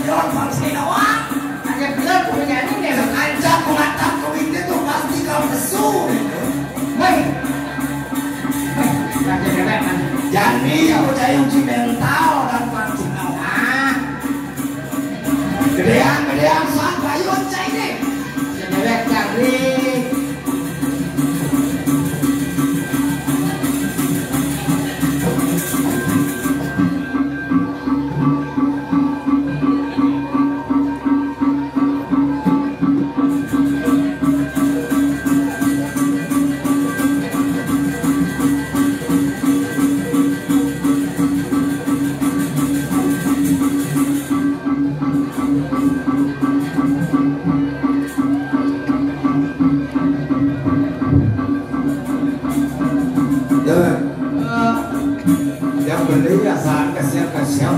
yon Farsinawa. Ada benar punya ini deh. Sengaja ku ngatakan ku itu pasti kau nesu. Baik. Jadi aku cayung Cimental dan Farsinawa. Gedean soal bayun cai deh. Sebelak cari. Yang beli ya saat kesiap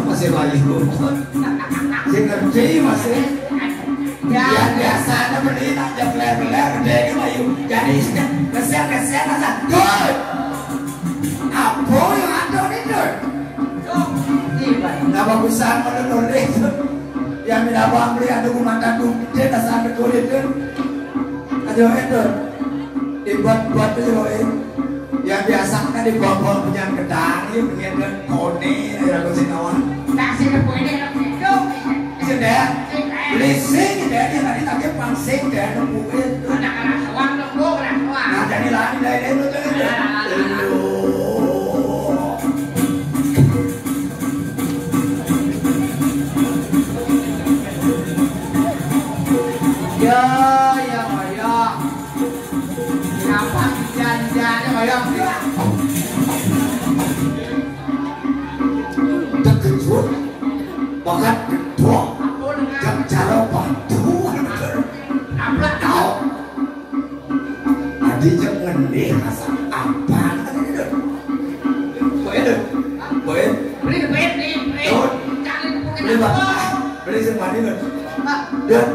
masih layu. Si ngerti masih. Yang biasa ada beli tak jebeler-beler gede di layu. Jadi kesiap masa doi. Apa yang ada di doi? Nah bagusan menurut itu. Yang minta bang beli ada rumah kandung gede tak sampai kulit itu. Aduh itu. Dibuat itu yang biasa kan di bawah punya gedang ini punya kone ada Farsinawa. Tak sih ini itu. Sudah leasing dia tadi tak pangsing dia nungguin. Anak-anak sawang nunggu lah sawang. Nah jadi lari dari itu tuh. Ya. Kenapa jangan-jangan kayak Terkejut, bahkan gedor, dan cara bantu. Tahu? Tadi jangan deh rasa apa tadi itu? Boleh? beli Beli apa? Beli semua ini kan? Dan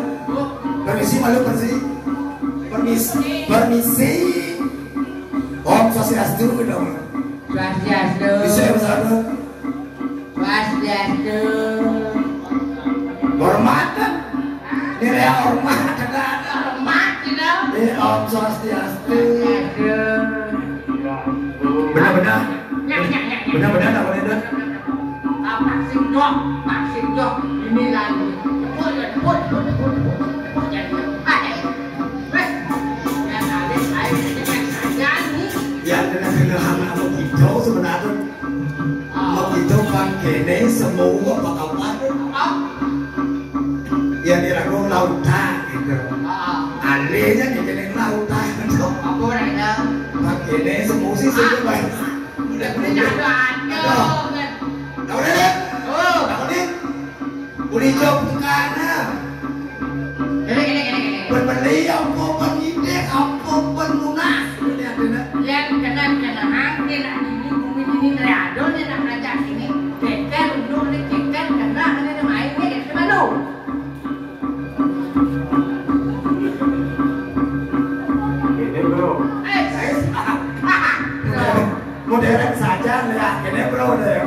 permisi malu permisi. Om Swastiastu dong. Swastiastu. Bisa ya bersama. Swastiastu. Hormat kan? Nilai hormat kan? Hormat gitu. Om Swastiastu. Benar-benar. Benar-benar tak boleh dah. Vaksin dok. Ini lagi. Ya dengan sederhana begitu sebenarnya begitu kan kene semua bakal ada. Ya diragu lautan gitu. Alihnya di kene lautan gitu. Apa namanya? Kan kene semua sih sudah baik. Udah ada. Tahu deh. Oh, tahu deh. Uli jauh tukana. Berbeli apa pengide apa penunas. Yang jangan angin ini bumi ini reado ni nak raja ini keker undur ni keker karena ada main ni ke mana? Ini bro. Modern saja ya, ini bro deh.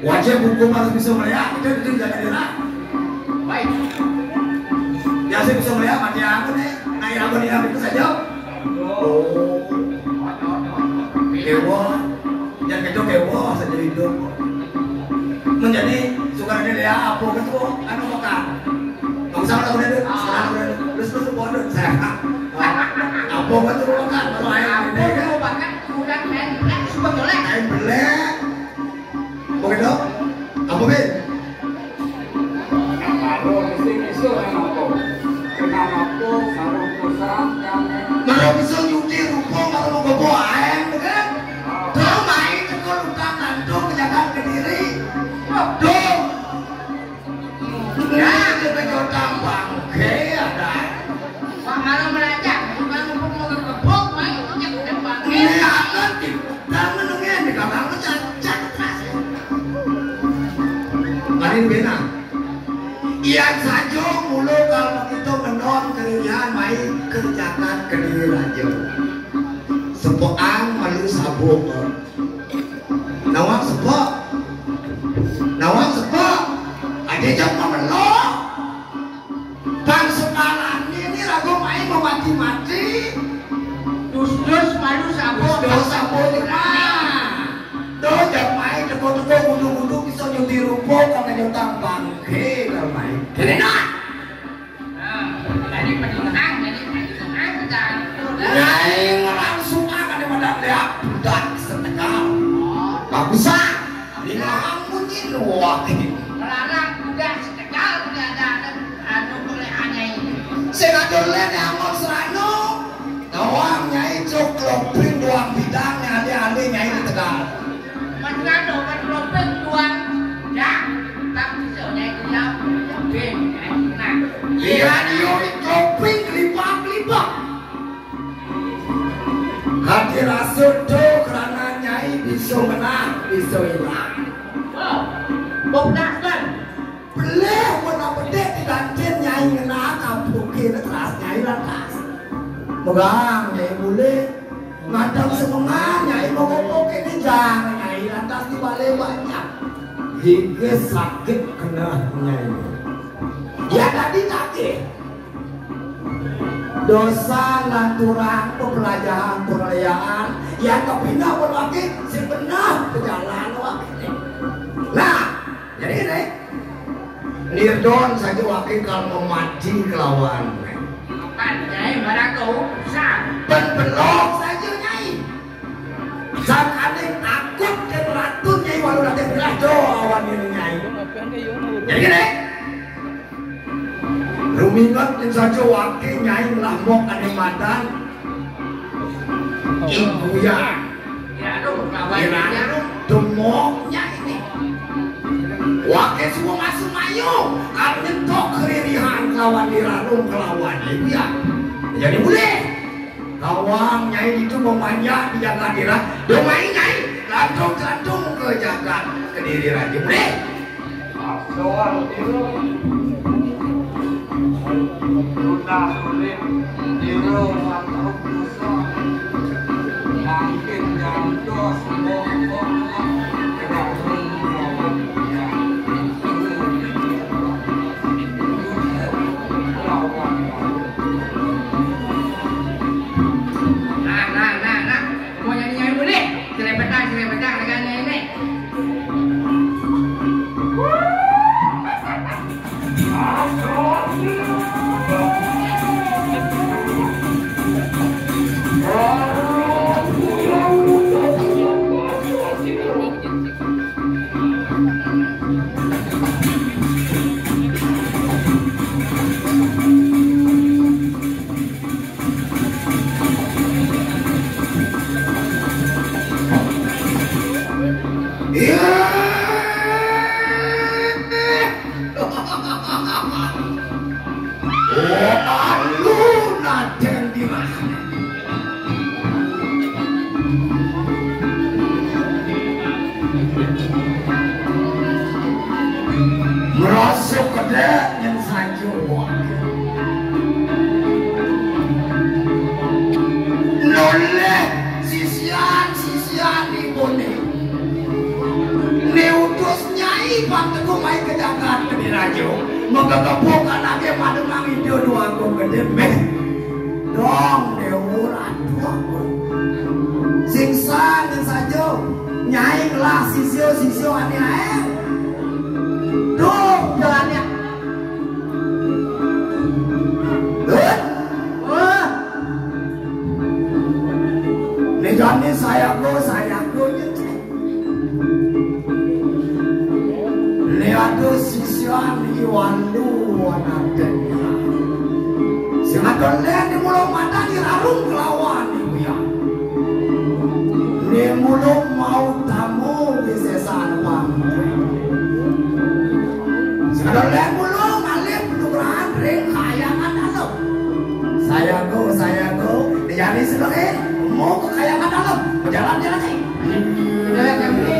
Wajib hukum harus bisa melihat itu jangan dirah. Baik. Biasa bisa melihat mati aku nih. Naik apa nih itu saja. Oh. Kewo, yang itu kewo saja hidup. Menjadi sukarnya dia apa ketua anu makan. Kamu sama aku dulu. Terus bodoh saya. Apa ketua makan kalau ayam ini kan. Makan kurang kan. Sebetulnya Ayam belek. Begitu? Apa Ben? Marin bena. Iyan saja mulu kalau itu menon kerjaan main kerjakan kediri raja. Sepoang malu sabuk. Nawang sepok. Nawang sepok. Ada jam melo. Bang semalam ini ragu main mati-mati. Dus malu sabuk. Dus sabuk di mana? Tuh jam main teko-teko gudu-gudu bisa nyuti rumput karena nyutang bangke lah main. Jadi nak. Jadi peningkang jangan. Nyai langsung akan dimadam lihat budak setegal. Bagusan. Dilarang wah ini. Melarang budak setegal tidak ada anu bolehannya ini. Saya doleh amon serano. Tawang nyai cuklop pring doang bidangnya ada nyai di Tegal. Manado manlopeng doang. Ya, tapi soalnya dia ben nah. Iya dia kloping kelipang-kelipang. Hati rasudo karena nyai bisa menang, bisa hilang. Bokdak kan? Boleh warna bedek di danjen nyai ngena kampung kita keras nyai lantas. Pegang nyai boleh ngadang semangat nyai mau ngomong ini jangan nyai lantas di balai banyak. Hingga sakit kena nyai. Ya tadi sakit. Dosa lanturan pembelajaran perayaan yang kepindah berwakil sebenar berjalan wakil. Nah, jadi ini Nirdon saja wakil kalau mati kelawan. Kan nyai barang kau besar. Dan belok saja nyai. Jangan takut ke ratu nyai walau nanti belah doawan ini nyai. Jadi ini rumingat yang saja wakil nyai melambok ane madan. Ibu ya. Ya aduh, kawan ya aduh. Demoknya ini. Wakil semua masuk mayu. Kalau nyetok keririhan kawan dirarung kelawan ibu ya. Jadi boleh. Kawan nyai itu memanjak di jaga dira. Domain nyai. Lantung-lantung ke jaga kediri raja boleh. Soal itu sudah sulit diro atau dosa mungkin yang dos Nah, mau nyanyi boleh? Cerepetan dengan ini. Merasuk kede yang saja noleh sisian ibune neutus nyai panteku main ke Jakarta di rajo mengegebukan lagi pada mangi dia dua aku gede meh dong dewuran dua singsan yang saja nyai kelas sisio aneh tuh jalannya Negani sayangku lihat sisian iwandu wanadanya singadon lihat di mulut mata dirarung kelawan ibu ya di mulut mau tamu di sesan bangke singadon lihat mulut ngalip nugrahan ring kayangan dalam sayangku dijadi sebagai mau ke kayangan dalam berjalan-jalan lagi jalan yang ini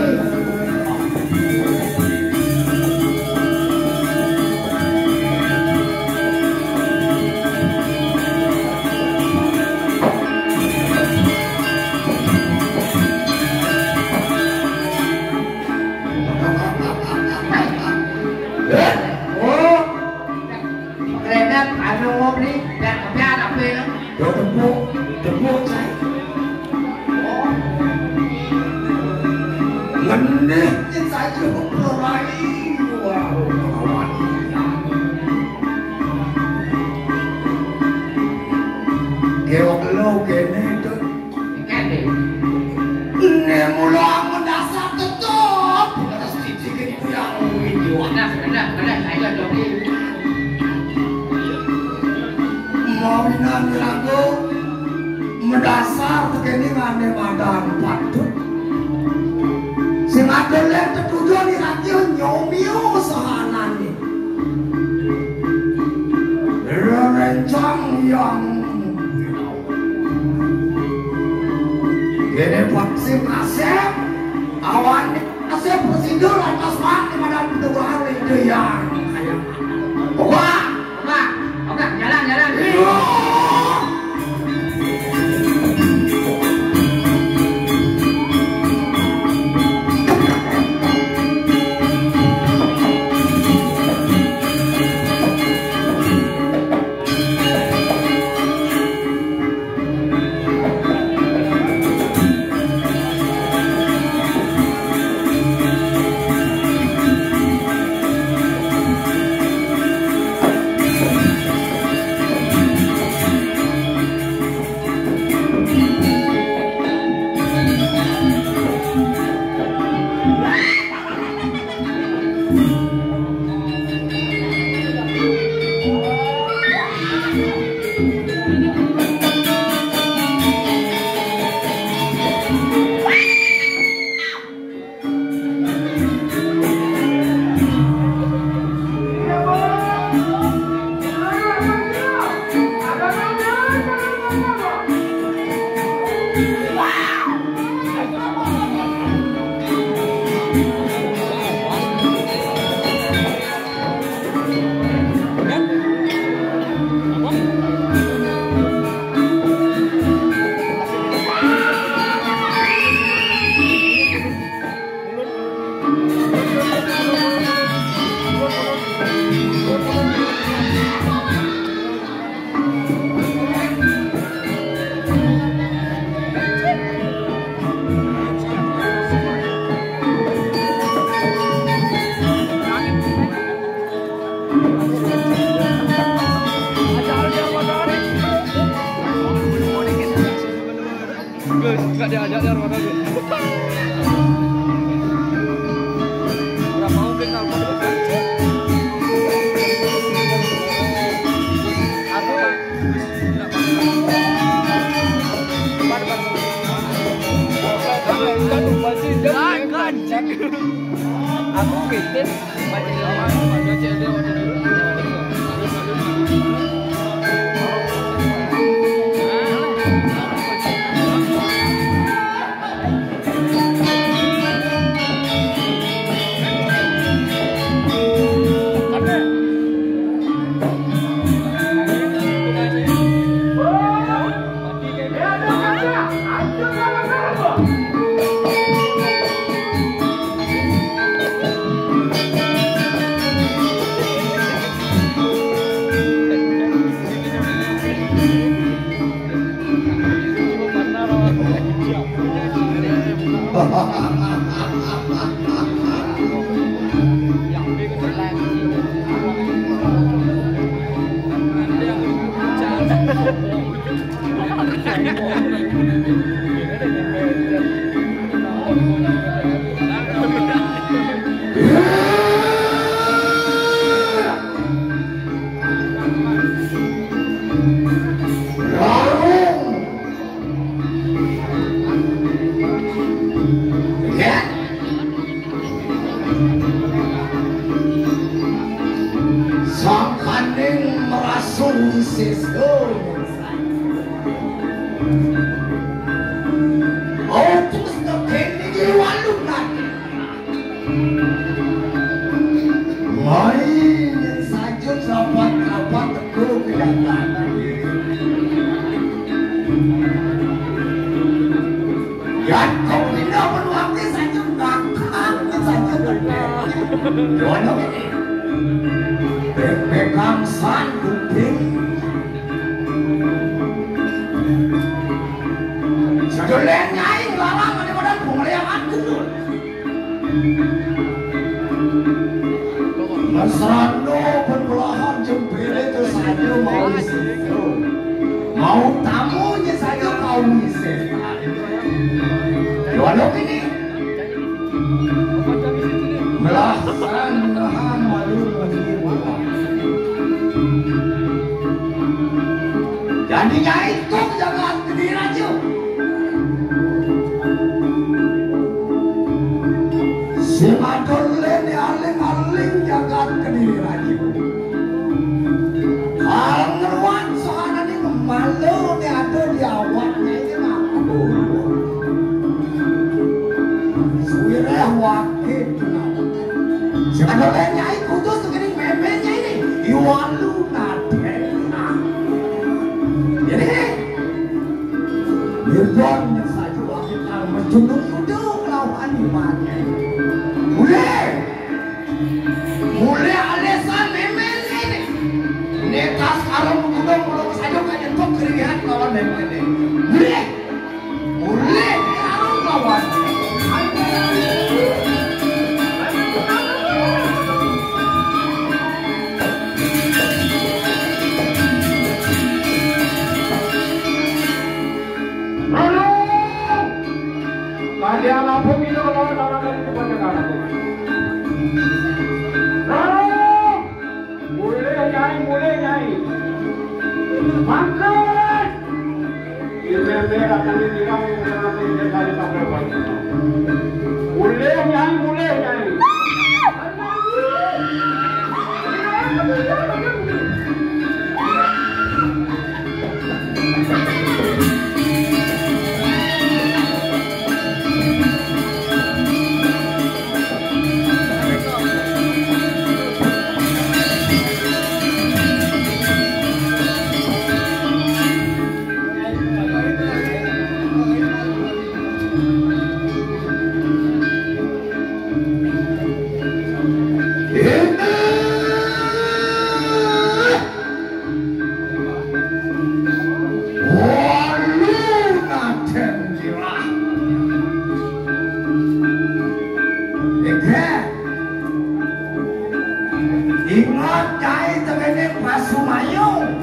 Oh, Kerana anu ngopi dan kebiar apa itu? tepuk saya. Menit saja berlari. Wow, kawan. Geok lo kene tu. Kene. Ne mula mendasar tutup. Terus dikit itu yang ini. Kena saya jogi. Mau nang lagu mendasar kene ngane madang patut. Sing adole tetujuan di radio nyomio sahanane. Rencang yang kene vaksin asep awan asep prosedur atas mati pada dua hari itu yang wah jalan. Gak diajak rumah gue. Gak mau kenal aku bikin bangsan kuping sedolen nyai larang ada badan pengeliangan gedul Masrano berbelahan jempil itu saja mau isiu mau tamunya saja kau isi walau ini melahan malu jadinya itu jangan kediri aja si madolen aling-aling jangan kediri aja hal ngeruan soalnya ini malu ini ada di awaknya ini ngaku suwireh wakil si madolennya ini kudus segini memenya ini iwalu nadena jadi Nirgonnya saja kita mencunduk-cunduk lawan imannya mulai alesan memen ini netas kalau mengundang saja kan nyentuh keringat lawan memen ini mulai kalau lawan Kalian apa gitu kalau orang dari depannya kamu? Mulai nyai. Makan. Ini akan dibilang nanti dari pakai baju. Mulai nyai. Ingat nyai tegene Pasumayung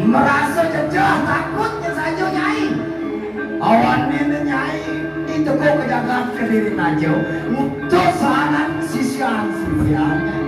merasa jejah takutnya saja nyai awan ini nyai itu kok kejagaan kediri najo ngutus sahanan sisian-sisiannya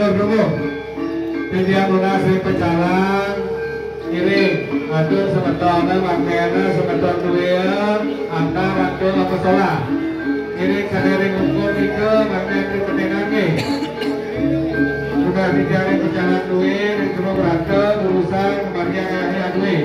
dulu. Dia munasih pecalang iring atur semetona maknanya semeton duel antar atur apa salah iring kadering ukur ike maknanya tripetenange sudah dijaring pecalang duel dan cuma berantem urusan kemarin yang duel